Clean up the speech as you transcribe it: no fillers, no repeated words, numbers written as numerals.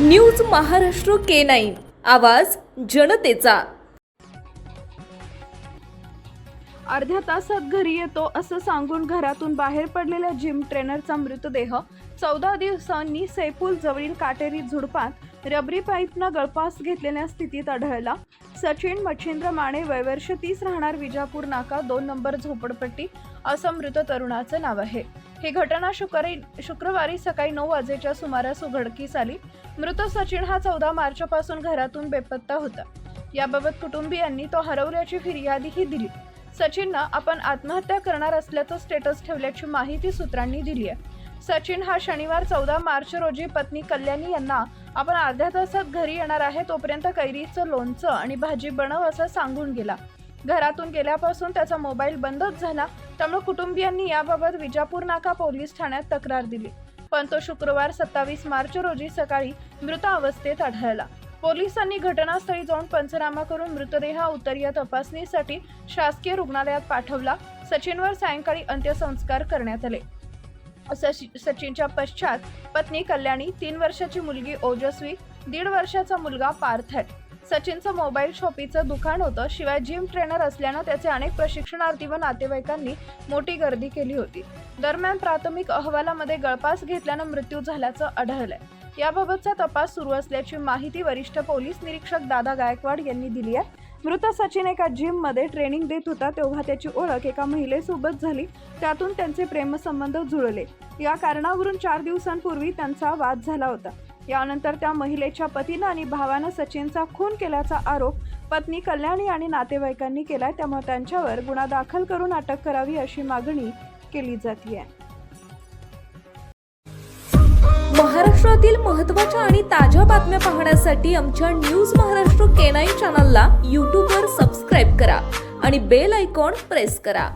News Maharashtra K9 आवाज जनतेचा। अर्ध्या तासात घरी येतो असं सांगून घरातून बाहेर पडलेल्या जिम ट्रेनरचा मृतदेह 14 दिवसांनी सैफुल जवळील काटेरी झुडपात रबरी पाईपनं गळफास घेतलेल्या स्थितीत आढळला। सचिन मच्छिंद्र माने वय वर्ष 30 राहणार विजापूर नाका 2 नंबर झोपडपट्टी असं मृत तरुणाचं नाव आहे। ही घटना शुक्रवारी सकाळी 9 वाजेच्या सुमारास उघडकीस आली। मृत सचिन हा 14 मार्चपासून घरातून बेपत्ता होता। याबाबत कुटुंबियांनी तो हरवल्याची फिर्यादीही दिली। सचिननं आपण आत्महत्या करणार असल्याचं स्टेटस ठेवल्याची माहिती सूत्रांनी दिली आहे। सचिन हा शनिवार 14 मार्च रोजी पत्नी कल्याणी यांना आपण अर्ध्या तासात घरी येणार आहे तोपर्यंत कैरीचं लोणचं आणि भाजी बनव असं सांगून गेला। घरातून गेल्यापासून त्याचा मोबाईल बंदच झाला, त्यामुळे कुटुंबियांनी याबाबत विजापूर नाका पोलीस ठाण्यात तक्रार दिली, पण तो शुक्रवार 27 मार्च रोजी सकाळी मृत अवस्थेत आढळला। पोलिसांनी घटनास्थळी जाऊन पंचनामा करून मृतदेह उत्तरीय तपासणीसाठी शासकीय रुग्णालयात पाठवला। सचिनवर सायंकाळी अंत्यसंस्कार करण्यात आले। सचिनच्या पश्चात पत्नी कल्याणी, 3 वर्षाची मुलगी ओजस्वी, 1.5 वर्षाचा मुलगा पार्थ आहे। सचिनचं मोबाईल शॉपीचं दुकान होतं, शिवाय जिम ट्रेनर असल्यानं त्याचे अनेक प्रशिक्षणार्थी व नातेवाईकांनी मोठी गर्दी केली होती। दरम्यान प्राथमिक अहवालामध्ये गळफास घेतल्यानं मृत्यू झाल्याचं आढळलंय। याबाबतचा तपास सुरू असल्याची माहिती वरिष्ठ पोलीस निरीक्षक दादा गायकवाड यांनी दिली आहे। मृत सचिन एका जिम मध्ये ट्रेनिंग देत होता, तेव्हा त्याची ओळख एका महिलेसोबत झाली, त्यातून त्यांचे प्रेमसंबंध जुळले। या कारणावरून 4 दिवसांपूर्वी त्यांचा वाद झाला होता। यानंतर त्या महिलेच्या पतीनं आणि भावानं सचिनचा खून केल्याचा आरोप पत्नी कल्याणी आणि नातेवाईकांनी केलाय, त्यामुळे त्यांच्यावर गुन्हा दाखल करून अटक करावी अशी मागणी केली जाते। महाराष्ट्रातील महत्त्वाच्या आणि ताज्या बातम्या पाहण्यासाठी आमच्या न्यूज महाराष्ट्र K9 चॅनलला YouTube वर सबस्क्राइब करा आणि बेल आयकॉन प्रेस करा।